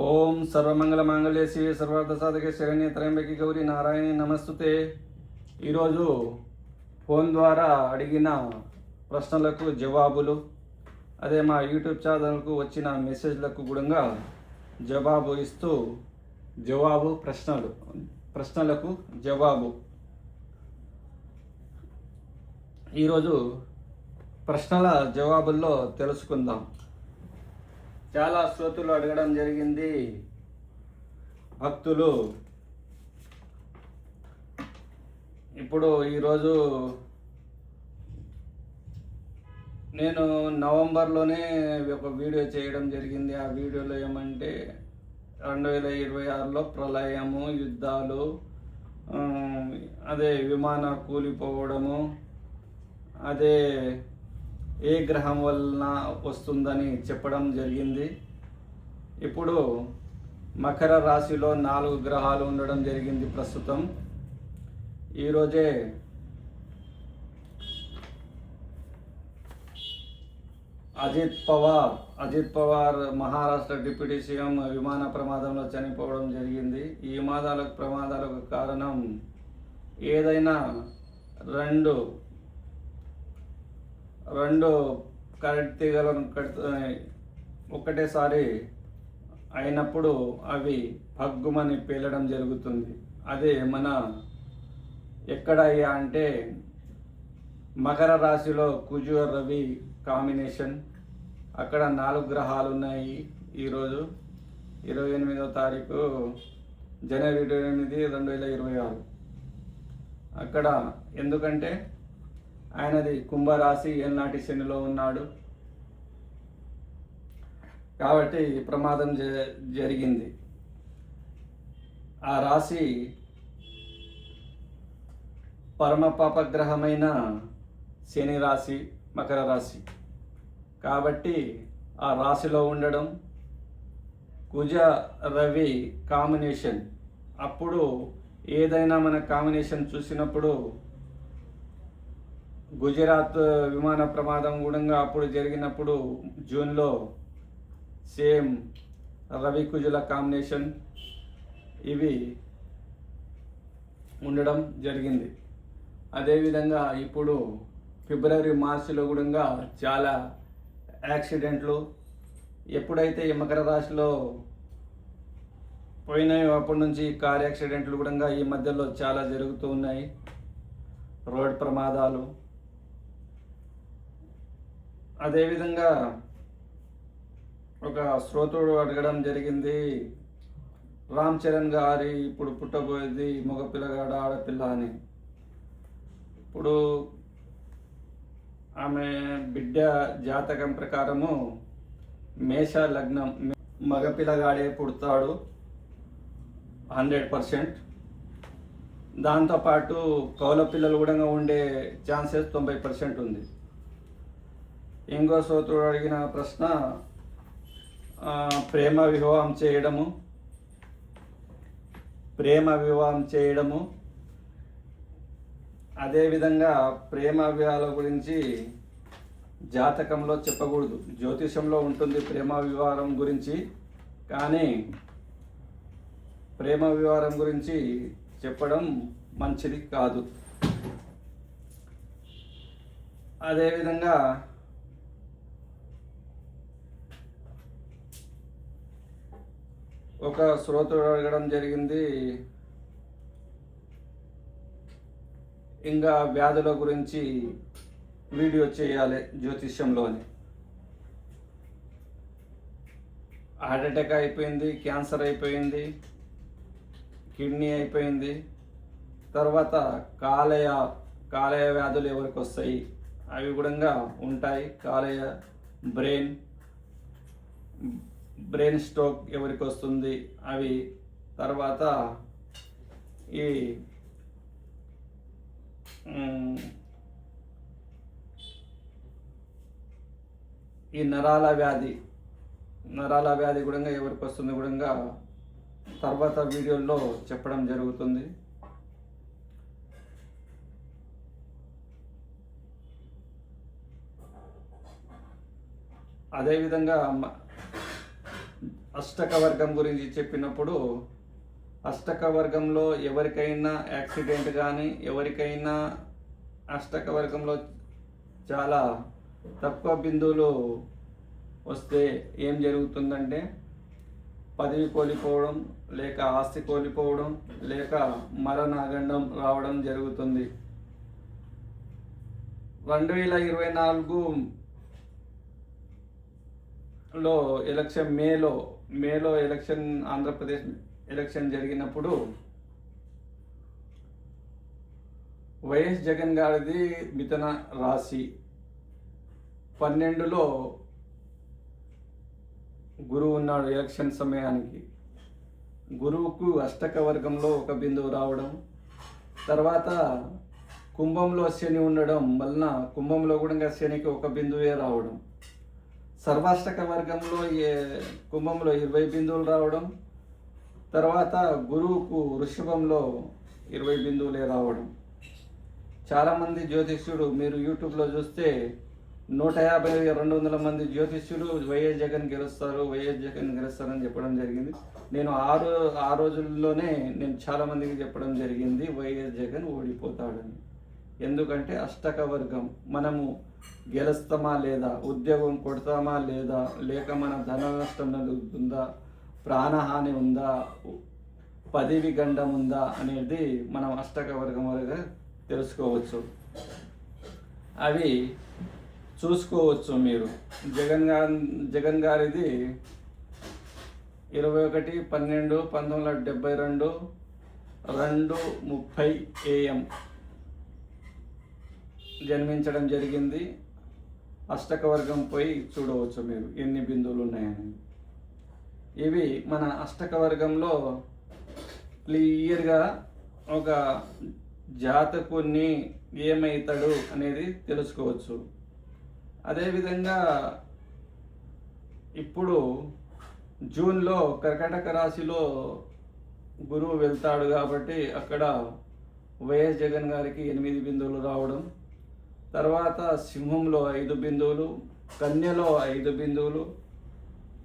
ఓం సర్వమంగళమాంగళ్యే శివే సర్వార్థసాధకే శరణ్యే త్రయంబకే గౌరీ నారాయణి నమస్తుతే. ఈరోజు ఫోన్ ద్వారా అడిగిన ప్రశ్నలకు జవాబులు, అదే మా యూట్యూబ్ ఛానల్కు వచ్చిన మెసేజ్లకు కూడా జవాబు ఇస్తూ ప్రశ్నలకు జవాబు. ఈరోజు ప్రశ్నల జవాబుల్లో తెలుసుకుందాం. చాలా శ్రోతలు అడగడం జరిగింది, భక్తులు. ఇప్పుడు ఈరోజు నేను నవంబర్లోనే ఒక వీడియో చేయడం జరిగింది. ఆ వీడియోలో ఏమంటే 2026లో ప్రళయము, యుద్ధాలు, అదే విమాన కూలిపోవడము, అదే ఏ గ్రహం వలన వస్తుందని చెప్పడం జరిగింది. ఇప్పుడు మకర రాశిలో 4 గ్రహాలు ఉండడం జరిగింది ప్రస్తుతం. ఈరోజే అజిత్ పవార్ మహారాష్ట్ర డిప్యూటీ సీఎం విమాన ప్రమాదంలో చనిపోవడం జరిగింది. ఈ ప్రమాదాలకు కారణం ఏదైనా రెండు కరెంట్ తీగలను ఒకటేసారి అయినప్పుడు అవి భగ్గుమని పేలడం జరుగుతుంది. అదే మన ఎక్కడయ్యా అంటే మకర రాశిలో కుజు రవి కాంబినేషన్. అక్కడ 4 గ్రహాలు ఉన్నాయి. ఈరోజు 28వ తారీఖు జనవరి 28, 2026. అక్కడ ఎందుకంటే ఆయనది కుంభరాశి, ఏళ్ళనాటి శనిలో ఉన్నాడు కాబట్టి ప్రమాదం జరిగింది. ఆ రాశి పరమ పాపగ్రహమైన శని రాశి, మకర రాశి కాబట్టి ఆ రాశిలో ఉండడం, కుజ రవి కాంబినేషన్. అప్పుడు ఏదైనా మన కాంబినేషన్ చూసినప్పుడు గుజరాత్ విమాన ప్రమాదం కూడా అప్పుడు జరిగినప్పుడు జూన్లో సేమ్ రవి కుజుల కాంబినేషన్ ఇవి ఉండడం జరిగింది. అదేవిధంగా ఇప్పుడు ఫిబ్రవరి, మార్చిలో కూడా చాలా యాక్సిడెంట్లు ఎప్పుడైతే ఈ మకర రాశిలో పోయినాయో అప్పటి నుంచి కార్ యాక్సిడెంట్లు కూడా ఈ మధ్యలో చాలా జరుగుతూ ఉన్నాయి. రోడ్ ప్రమాదాలు. అదేవిధంగా ఒక శ్రోతుడు అడగడం జరిగింది, రామ్ చరణ్ గారి ఇప్పుడు పుట్టబోయేది మగ పిల్లగాడ ఆడపిల్ల అని. ఇప్పుడు ఆమె బిడ్డ జాతకం ప్రకారము మేష లగ్నం, మగపిల్లగాడే పుడతాడు 100%. దాంతోపాటు కౌల పిల్లలు కూడా ఉండే ఛాన్సెస్ 90% ఉంది. ఇంకో సోదరుడు అడిగిన ప్రశ్న, ప్రేమ వివాహం చేయడము. అదేవిధంగా ప్రేమ వివాహాల గురించి జాతకంలో చెప్పకూడదు, జ్యోతిషంలో ఉంటుంది ప్రేమ వివాహం గురించి, కానీ ప్రేమ వివాహం గురించి చెప్పడం మంచిది కాదు. అదేవిధంగా ఒక శ్రోతుడు అడగడం జరిగింది, ఇంకా వ్యాధుల గురించి వీడియో చేయాలి జ్యోతిష్యంలోని. హార్ట్ అటాక్ అయిపోయింది, క్యాన్సర్ అయిపోయింది, కిడ్నీ అయిపోయింది, తర్వాత కాలేయ వ్యాధులు ఎవరికి వస్తాయి అవి కూడా ఉంటాయి. కాలేయ, బ్రెయిన్ స్ట్రోక్ ఎవరికి వస్తుంది అవి. తర్వాత ఈ నరాల వ్యాధి కూడా ఎవరికి వస్తుంది కూడా తర్వాత వీడియోల్లో చెప్పడం జరుగుతుంది. అదేవిధంగా అష్టక వర్గం గురించి చెప్పినప్పుడు అష్టక వర్గంలో ఎవరికైనా యాక్సిడెంట్ కానీ ఎవరికైనా అష్టక వర్గంలో చాలా తక్కువ బిందువులు వస్తే ఏం జరుగుతుందంటే పదవి కోల్పోవడం లేక ఆస్తి కోల్పోవడం లేక మరణాగండం రావడం జరుగుతుంది. 2024లో ఎలక్షన్ మేలో ఎలక్షన్ ఆంధ్రప్రదేశ్ ఎలక్షన్ జరిగినప్పుడు వైఎస్ జగన్ గారిది మిథున రాశి 12లో గురువు ఉన్నాడు. ఎలక్షన్ సమయానికి గురువుకు అష్టక వర్గంలో ఒక బిందువు రావడం, తర్వాత కుంభంలో శని ఉండడం వలన కుంభంలో కూడా శనికి ఒక బిందువే రావడం, సర్వాష్టక వర్గంలో కుంభంలో 20 బిందువులు రావడం, తర్వాత గురువుకు వృషభంలో 20 బిందువులే రావడం. చాలామంది జ్యోతిష్యుడు మీరు యూట్యూబ్లో చూస్తే 150-200 మంది జ్యోతిష్యులు వైఎస్ జగన్ గెలుస్తారని చెప్పడం జరిగింది. నేను ఆ రోజుల్లోనే నేను చాలామందికి చెప్పడం జరిగింది వైఎస్ జగన్ ఓడిపోతాడని. ఎందుకంటే అష్టక వర్గం మనము గెలుస్తామా లేదా, ఉద్యోగం కొడతామా లేదా, లేక మన ధన నష్టం జరుగుతుందా, ప్రాణహాని ఉందా, పదవి గండం ఉందా అనేది మనం అష్టక వర్గం వరకు తెలుసుకోవచ్చు. అవి చూసుకోవచ్చు మీరు. జగన్ గారిది 21/12/1972 2:30 AM జన్మించడం జరిగింది. అష్టక వర్గం పోయి చూడవచ్చు మీరు ఎన్ని బిందువులు ఉన్నాయని. ఇవి మన అష్టక వర్గంలో క్లియర్గా ఒక జాతకుని ఏమవుతాడు అనేది తెలుసుకోవచ్చు. అదేవిధంగా ఇప్పుడు జూన్లో కర్కాటక రాశిలో గురువు వెళ్తాడు కాబట్టి అక్కడ వైఎస్ జగన్ గారికి 8 బిందువులు రావడం, తర్వాత సింహంలో 5 బిందువులు, కన్యలో 5 బిందువులు,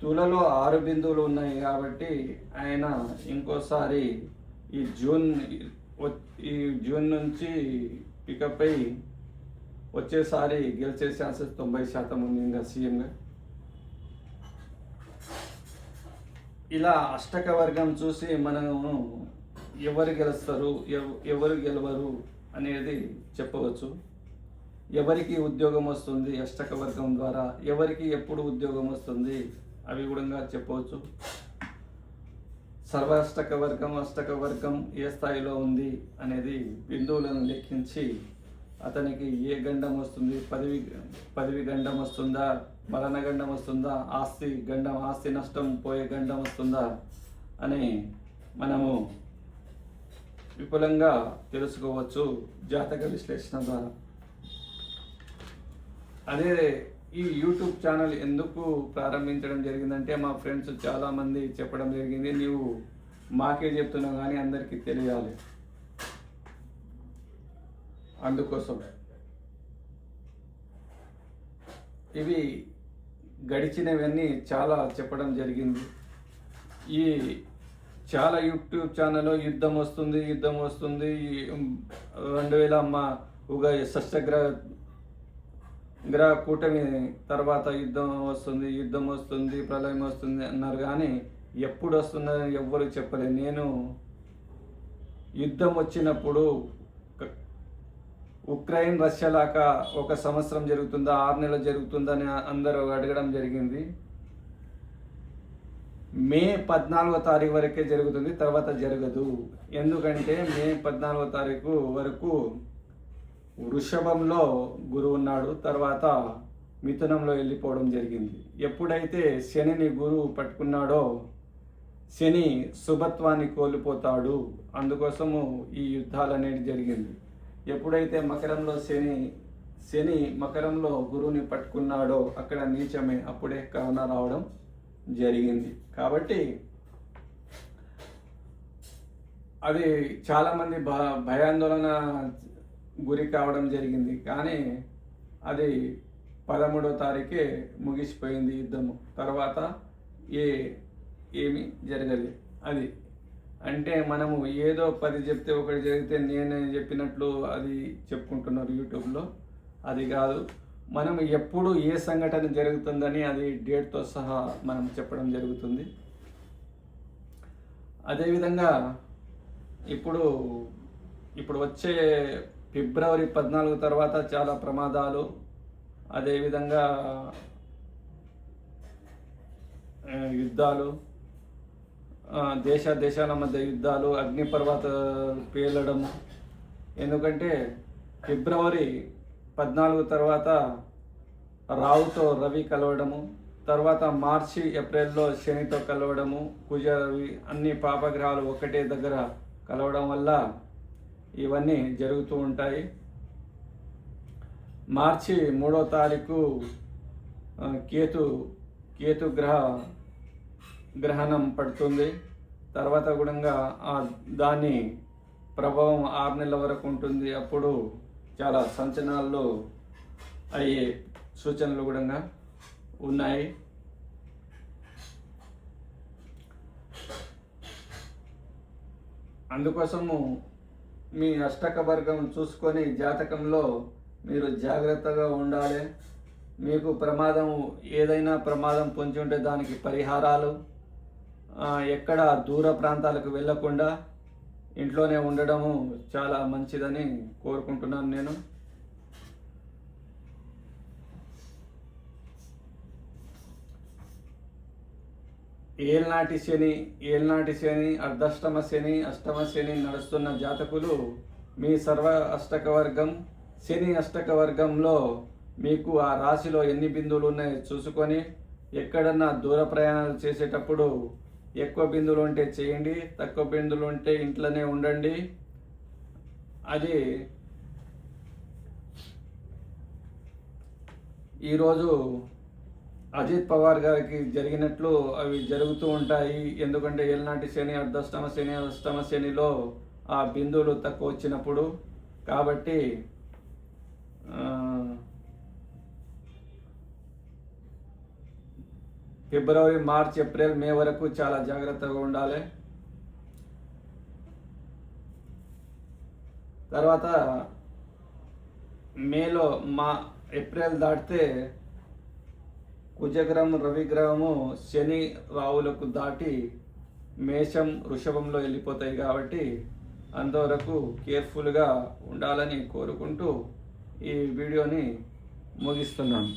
తులలో 6 బిందువులు ఉన్నాయి కాబట్టి ఆయన ఇంకోసారి ఈ జూన్ నుంచి పికప్ అయి వచ్చేసారి గెలిచే ఛాన్సెస్ 90% ఉంది ఇంకా సీఎంగా. ఇలా అష్టక వర్గం చూసి మనము ఎవరు గెలుస్తారు ఎవరు గెలవరు అనేది చెప్పవచ్చు. ఎవరికి ఉద్యోగం వస్తుంది అష్టక వర్గం ద్వారా, ఎవరికి ఎప్పుడు ఉద్యోగం వస్తుంది అవి కూడా చెప్పవచ్చు. సర్వాష్టక వర్గం అష్టక వర్గం ఏ స్థాయిలో ఉంది అనేది బిందువులను లెక్కించి అతనికి ఏ గండం వస్తుంది, పదవి గండం వస్తుందా, మరణ గండం వస్తుందా, ఆస్తి నష్టం పోయే గండం వస్తుందా అని మనము విపులంగా తెలుసుకోవచ్చు జాతక విశ్లేషణ ద్వారా. అదే ఈ యూట్యూబ్ ఛానల్ ఎందుకు ప్రారంభించడం జరిగిందంటే మా ఫ్రెండ్స్ చాలామంది చెప్పడం జరిగింది, నీవు మాకే చెప్తున్నావు కానీ అందరికీ తెలియాలి, అందుకోసం. ఇవి గడిచినవన్నీ చాలా చెప్పడం జరిగింది. ఈ చాలా యూట్యూబ్ ఛానల్లో యుద్ధం వస్తుంది 2000 గ్రహ కూటమి తర్వాత యుద్ధం వస్తుంది ప్రళయం వస్తుంది అన్నారు కానీ ఎప్పుడు వస్తుందని ఎవ్వరు చెప్పలేదు. నేను యుద్ధం వచ్చినప్పుడు ఉక్రెయిన్ రష్యాలాగా 1 సంవత్సరం జరుగుతుందా 6 నెలలు జరుగుతుందని అందరూ అడగడం జరిగింది. మే 14వ తారీఖు వరకే జరుగుతుంది, తర్వాత జరగదు. ఎందుకంటే మే 14వ తారీఖు వరకు వృషభంలో గురువు ఉన్నాడు, తర్వాత మిథునంలో వెళ్ళిపోవడం జరిగింది. ఎప్పుడైతే శనిని గురువు పట్టుకున్నాడో శని శుభత్వాన్ని కోల్పోతాడు, అందుకోసము ఈ యుద్ధాలు అనేది జరిగింది. ఎప్పుడైతే మకరంలో శని మకరంలో గురువుని పట్టుకున్నాడో అక్కడ నీచమే, అప్పుడే కరోనా రావడం జరిగింది. కాబట్టి అది చాలామంది భయాందోళన గురి కావడం జరిగింది. కానీ అది 13వ తారీఖే ముగిసిపోయింది యుద్ధము. తర్వాత ఏమీ జరగదు. అది అంటే మనము ఏదో 10 చెప్తే ఒకటి జరిగితే నేనే చెప్పినట్లు అది చెప్పుకుంటున్నారు యూట్యూబ్లో. అది కాదు, మనం ఎప్పుడు ఏ సంఘటన జరుగుతుందని అది డేట్తో సహా మనం చెప్పడం జరుగుతుంది. అదేవిధంగా ఇప్పుడు వచ్చే ఫిబ్రవరి 14 తర్వాత చాలా ప్రమాదాలు, అదేవిధంగా యుద్ధాలు, దేశాల మధ్య యుద్ధాలు, అగ్నిపర్వతాలు పేలడము. ఎందుకంటే ఫిబ్రవరి 14 తర్వాత రావుతో రవి కలవడము, తర్వాత మార్చి ఏప్రిల్లో శనితో కలవడము, కుజ రవి అన్ని పాపగ్రహాలు ఒకటే దగ్గర కలవడం వల్ల ఇవన్నీ జరుగుతూ ఉంటాయి. మార్చి 3వ తారీఖు కేతు గ్రహణం పడుతుంది. తర్వాత కూడా దాని ప్రభావం 6 నెలల వరకు ఉంటుంది. అప్పుడు చాలా సంచలనాలు అయ్యే సూచనలు కూడా ఉన్నాయి. అందుకోసము మీ అష్టక వర్గం చూసుకొని జాతకంలో మీరు జాగ్రత్తగా ఉండాలి. మీకు ఏదైనా ప్రమాదం పొంచి ఉంటే దానికి పరిహారాలు, ఎక్కడ దూర ప్రాంతాలకు వెళ్ళకుండా ఇంట్లోనే ఉండడము చాలా మంచిదని కోరుకుంటున్నాను నేను. ఏల్నాటి శని, అర్ధాష్టమ శని, అష్టమ శని నడుస్తున్న జాతకులు మీ సర్వ అష్టక వర్గం, శని అష్టక వర్గంలో మీకు ఆ రాశిలో ఎన్ని బిందువులు ఉన్నాయో చూసుకొని ఎక్కడన్నా దూర ప్రయాణాలు చేసేటప్పుడు ఎక్కువ బిందువులు ఉంటే చేయండి, తక్కువ బిందువులు ఉంటే ఇంట్లోనే ఉండండి. అది ఈరోజు అజిత్ పవార్ గారికి జరిగినట్లు అవి జరుగుతూ ఉంటాయి. ఎందుకంటే ఏళ్ళనాటి శని, అర్ధాష్టమ శని, అష్టమ శనిలో ఆ బిందువులు తక్కువ వచ్చినప్పుడు. కాబట్టి ఫిబ్రవరి, మార్చ్, ఏప్రిల్, మే వరకు చాలా జాగ్రత్తగా ఉండాలి. తర్వాత మేలో ఏప్రిల్ దాటితే కుజగ్రహం, రవిగ్రహము శని రావులకు దాటి మేషం, వృషభంలో వెళ్ళిపోతాయి. కాబట్టి అంతవరకు కేర్ఫుల్గా ఉండాలని కోరుకుంటూ ఈ వీడియోని ముగిస్తున్నాను.